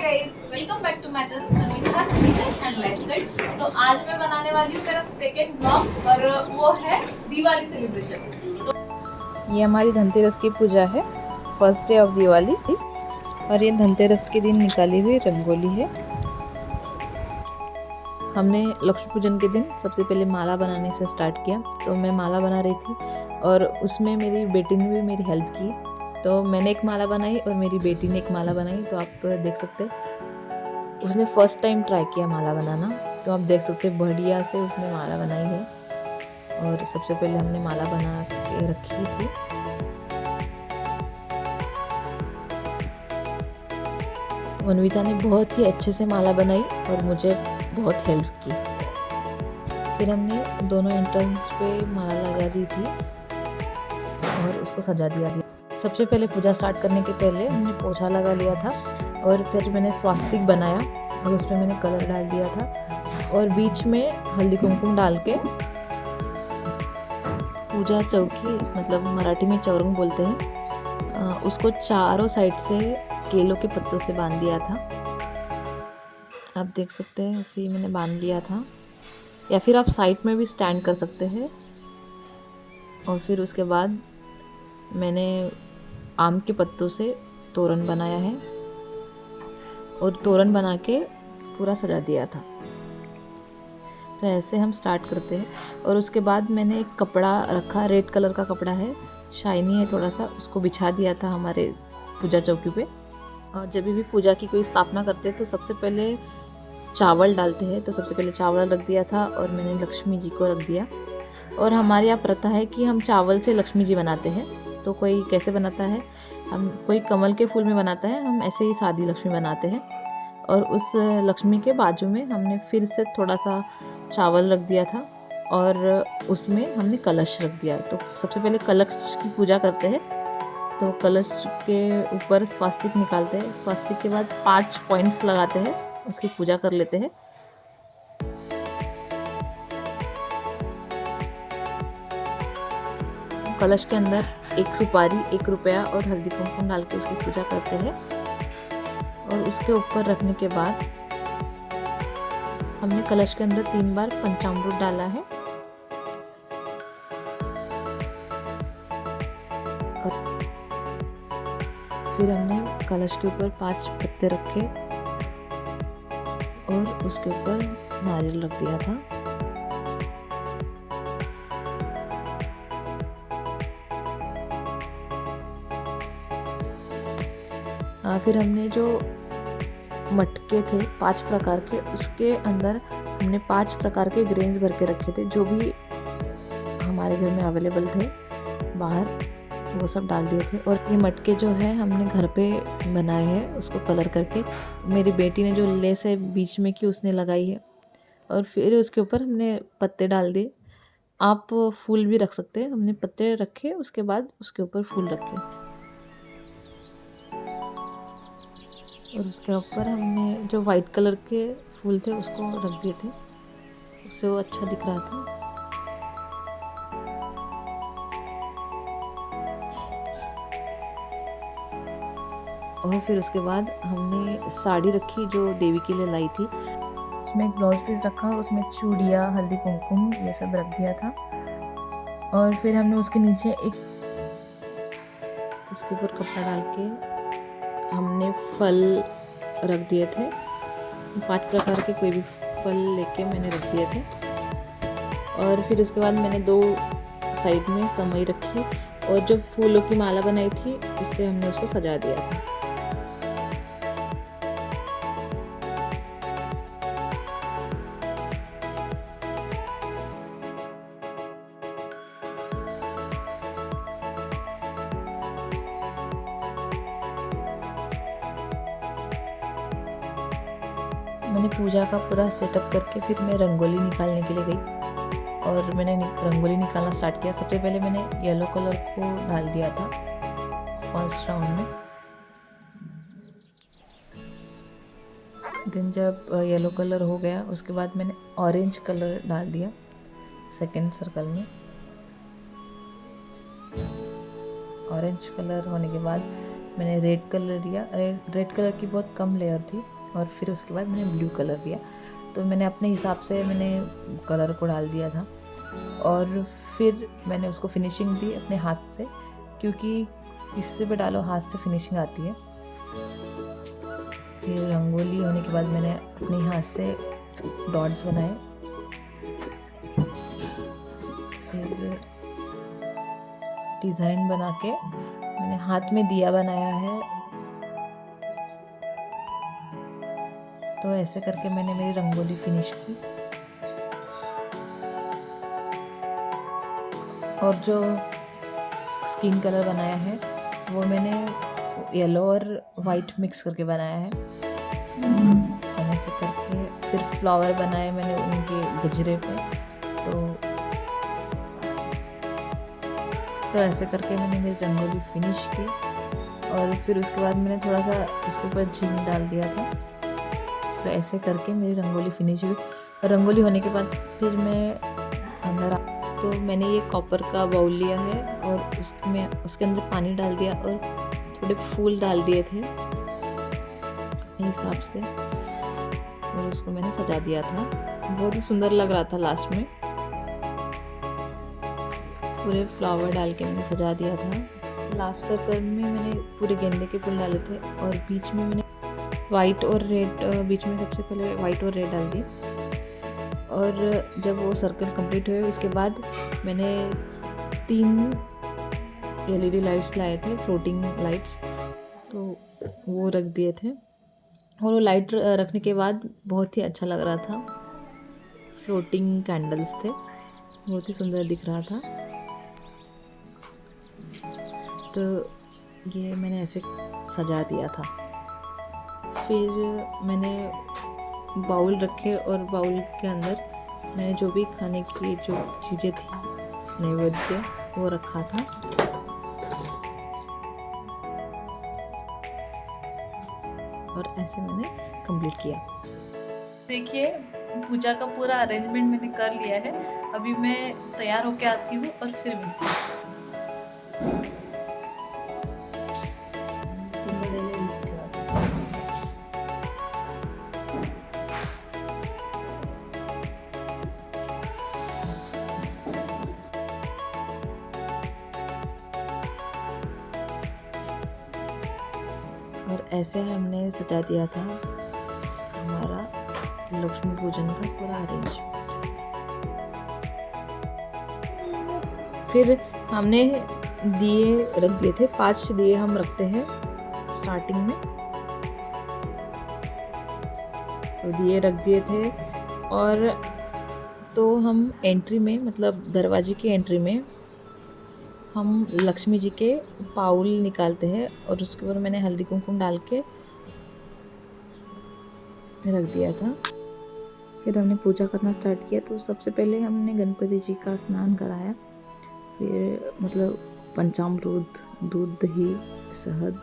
Guys, welcome back to my channel अनविकास kitchen and lifestyle. तो आज मैं बनाने वाली हूँ मेरा सेकंड ब्लॉग और वो है दिवाली सेलिब्रेशन। ये हमारी धनतेरस की पूजा है, फर्स्ट डे ऑफ दिवाली। और ये धनतेरस के दिन निकाली हुई रंगोली है। हमने लक्ष्मी पूजन के दिन सबसे पहले माला बनाने से स्टार्ट किया। तो मैं माला बना रही थी और उसमें मेरी बेटी ने भी मेरी हेल्प की। तो मैंने एक माला बनाई और मेरी बेटी ने एक माला बनाई। तो आप देख सकते हैं उसने फर्स्ट टाइम ट्राई किया माला बनाना। तो आप देख सकते हैं बढ़िया से उसने माला बनाई है। और सबसे पहले हमने माला बना के रखी थी। मनविता ने बहुत ही अच्छे से माला बनाई और मुझे बहुत हेल्प की। फिर हमने दोनों एंट्रेंस पे माला लगा दी थी और उसको सजा दिया था। सबसे पहले पूजा स्टार्ट करने के पहले हमने पोछा लगा लिया था और फिर मैंने स्वास्तिक बनाया और उसमें मैंने कलर डाल दिया था और बीच में हल्दी कुमकुम डाल के पूजा चौकी, मतलब मराठी में चौरंग बोलते हैं, उसको चारों साइड से केलों के पत्तों से बांध दिया था। आप देख सकते हैं ऐसे ही मैंने बांध लिया था, या फिर आप साइड में भी स्टैंड कर सकते हैं। और फिर उसके बाद मैंने आम के पत्तों से तोरण बनाया है और तोरण बना के पूरा सजा दिया था। तो ऐसे हम स्टार्ट करते हैं। और उसके बाद मैंने एक कपड़ा रखा, रेड कलर का कपड़ा है, शाइनी है थोड़ा सा, उसको बिछा दिया था हमारे पूजा चौकी पे। और जब भी पूजा की कोई स्थापना करते हैं तो सबसे पहले चावल डालते हैं। तो सबसे पहले चावल रख दिया था और मैंने लक्ष्मी जी को रख दिया। और हमारे यहाँ प्रथा है कि हम चावल से लक्ष्मी जी बनाते हैं। तो कोई कैसे बनाता है, हम कोई कमल के फूल में बनाता है, हम ऐसे ही सादी लक्ष्मी बनाते हैं। और उस लक्ष्मी के बाजू में हमने फिर से थोड़ा सा चावल रख दिया था और उसमें हमने कलश रख दिया। तो सबसे पहले कलश की पूजा करते हैं। तो कलश के ऊपर स्वास्तिक निकालते हैं। स्वास्तिक के बाद 5 पॉइंट्स लगाते हैं, उसकी पूजा कर लेते हैं। कलश के अंदर 1 सुपारी, 1 रुपया और हल्दी कुमकुम डाल के उसकी पूजा करते हैं। और उसके ऊपर रखने के बाद हमने कलश के अंदर 3 बार पंचामृत डाला है। और फिर हमने कलश के ऊपर 5 पत्ते रखे और उसके ऊपर नारियल रख दिया था। फिर हमने जो मटके थे 5 प्रकार के, उसके अंदर हमने 5 प्रकार के ग्रेन्स भर के रखे थे, जो भी हमारे घर में अवेलेबल थे बाहर, वो सब डाल दिए थे। और ये मटके जो है हमने घर पे बनाए हैं, उसको कलर करके। मेरी बेटी ने जो लेस है बीच में की उसने लगाई है। और फिर उसके ऊपर हमने पत्ते डाल दिए। आप फूल भी रख सकते हैं। हमने पत्ते रखे, उसके बाद उसके ऊपर फूल रखे और उसके ऊपर हमने जो वाइट कलर के फूल थे उसको रख दिए थे, उससे वो अच्छा दिख रहा था। और फिर उसके बाद हमने साड़ी रखी जो देवी के लिए लाई थी, उसमें एक ब्लाउज पीस रखा और उसमें चूड़ियाँ, हल्दी कुमकुम ये सब रख दिया था। और फिर हमने उसके नीचे उसके ऊपर कपड़ा डाल के हमने फल रख दिए थे। 5 प्रकार के कोई भी फल लेके मैंने रख दिए थे। और फिर उसके बाद मैंने 2 साइड में समई रखी और जो फूलों की माला बनाई थी उससे हमने उसको सजा दिया था। मैंने पूजा का पूरा सेटअप करके फिर मैं रंगोली निकालने के लिए गई और मैंने रंगोली निकालना स्टार्ट किया। सबसे पहले मैंने येलो कलर को डाल दिया था फर्स्ट राउंड में। देन जब येलो कलर हो गया उसके बाद मैंने ऑरेंज कलर डाल दिया सेकंड सर्कल में। ऑरेंज कलर होने के बाद मैंने रेड कलर लिया। रेड कलर की बहुत कम लेयर थी और फिर उसके बाद मैंने ब्लू कलर लिया। तो मैंने अपने हिसाब से मैंने कलर को डाल दिया था और फिर मैंने उसको फिनिशिंग दी अपने हाथ से, क्योंकि इससे भी डालो हाथ से फिनिशिंग आती है। फिर रंगोली होने के बाद मैंने अपने हाथ से डॉट्स बनाए। फिर डिज़ाइन बना के मैंने हाथ में दिया बनाया है। तो ऐसे करके मैंने मेरी रंगोली फिनिश की। और जो स्किन कलर बनाया है वो मैंने येलो और वाइट मिक्स करके बनाया है। और ऐसे करके फिर फ्लावर बनाए मैंने उनके गजरे पे। तो ऐसे करके मैंने मेरी रंगोली फिनिश की। और फिर उसके बाद मैंने थोड़ा सा उसके ऊपर झींग डाल दिया था। तो ऐसे करके मेरी रंगोली फिनिश हुई। रंगोली होने के बाद फिर मैं अंदर तो मैंने ये कॉपर का बाउल लिया है और उसके अंदर पानी डाल दिया और थोड़े फूल डाल दिए थे अपने हिसाब से, और उसको मैंने सजा दिया था। बहुत ही सुंदर लग रहा था। लास्ट में पूरे फ्लावर डाल के मैंने सजा दिया था। लास्ट सर्कल में मैंने पूरे गेंदे के फूल डाले थे और बीच में मैंने वाइट और रेड, बीच में सबसे पहले वाइट और रेड डाल दिए। और जब वो सर्कल कंप्लीट हुए उसके बाद मैंने 3 LED लाइट्स लाए थे, फ्लोटिंग लाइट्स, तो वो रख दिए थे। और वो लाइट रखने के बाद बहुत ही अच्छा लग रहा था। फ्लोटिंग कैंडल्स थे, बहुत ही सुंदर दिख रहा था। तो ये मैंने ऐसे सजा दिया था। फिर मैंने बाउल रखे और बाउल के अंदर मैंने जो भी खाने की जो चीज़ें थी नैवेद्य वो रखा था। और ऐसे मैंने कंप्लीट किया। देखिए पूजा का पूरा अरेंजमेंट मैंने कर लिया है। अभी मैं तैयार होके आती हूँ और फिर मिलती हूँ। और ऐसे हमने सजा दिया था हमारा लक्ष्मी पूजन का पूरा अरेंज। फिर हमने दिए रख दिए थे, 5 दिए हम रखते हैं स्टार्टिंग में। तो दिए रख दिए थे और तो हम एंट्री में, मतलब दरवाजे की एंट्री में हम लक्ष्मी जी के बाउल निकालते हैं और उसके ऊपर मैंने हल्दी कुमकुम डाल के रख दिया था। फिर हमने पूजा करना स्टार्ट किया। तो सबसे पहले हमने गणपति जी का स्नान कराया। फिर मतलब पंचामृत, दूध, दही, शहद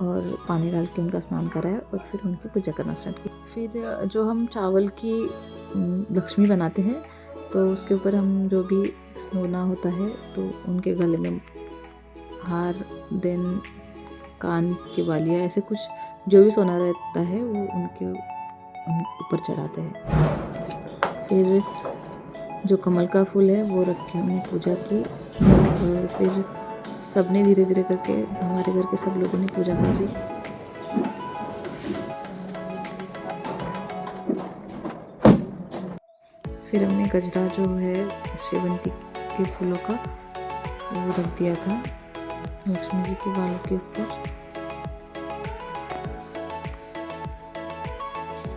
और पानी डाल के उनका स्नान कराया और फिर उनकी पूजा करना स्टार्ट की। फिर जो हम चावल की लक्ष्मी बनाते हैं तो उसके ऊपर हम जो भी सोना होता है तो उनके गले में हार, देन कान की बालियाँ, ऐसे कुछ जो भी सोना रहता है वो उनके ऊपर चढ़ाते हैं। फिर जो कमल का फूल है वो रख के हमने पूजा की। और फिर सबने धीरे धीरे करके, हमारे घर के सब लोगों ने पूजा करी। फिर हमने गजरा जो है शेवंती के फूलों का वो रख दिया था लक्ष्मी जी के बालों के ऊपर।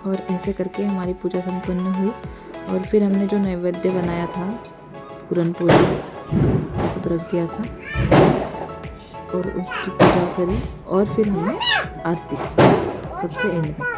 और ऐसे करके हमारी पूजा संपन्न हुई। और फिर हमने जो नैवेद्य बनाया था पूरन पोली वो सब रख दिया था और उसकी पूजा करी। और फिर हमने आरती की सबसे एंड में।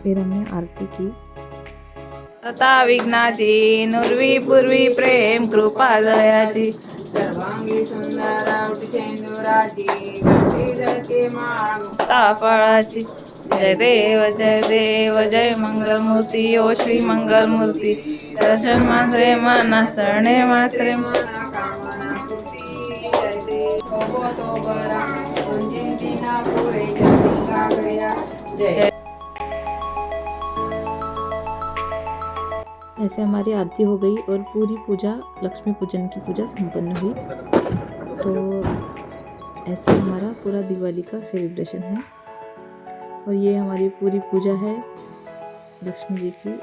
फिर हमने आरती की। तथा विघ्नाची नुर्वी पूर्वी प्रेम कृपा दयाची सर्वांगी सुंदरावटी सेंदुराची गंभीरते माळा फळाची जय देव जय मंगलमूर्ती ओ श्री मंगलमूर्ती दर्शन मात्रे मना शरणे मात्रे मना कामना पूर्ती जय देव तो बरा उंजिंतीना पुरे जतिंगा गया जय। ऐसे हमारी आरती हो गई और पूरी पूजा लक्ष्मी पूजन की पूजा संपन्न हुई। तो ऐसे हमारा पूरा दिवाली का सेलिब्रेशन है और ये हमारी पूरी पूजा है लक्ष्मी जी की।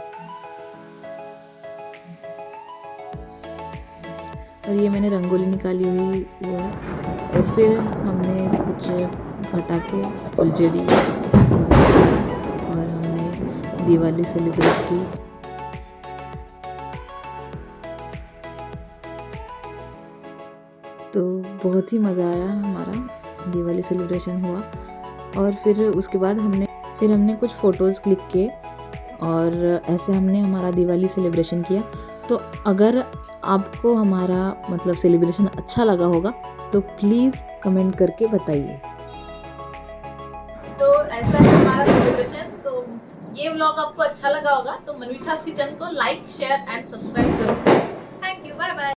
और ये मैंने रंगोली निकाली हुई वो है। और फिर हमने कुछ पटाखे फुलझड़ी और हमने दिवाली सेलिब्रेट की। तो बहुत ही मज़ा आया, हमारा दिवाली सेलिब्रेशन हुआ। और फिर उसके बाद हमने कुछ फ़ोटोज़ क्लिक किए और ऐसे हमने हमारा दिवाली सेलिब्रेशन किया। तो अगर आपको हमारा मतलब सेलिब्रेशन अच्छा लगा होगा तो प्लीज़ कमेंट करके बताइए। तो ऐसा है हमारा सेलिब्रेशन। तो ये व्लॉग आपको अच्छा लगा होगा तो मनवीथास किचन को लाइक शेयर एंड सब्सक्राइब करो। Thank you, bye bye.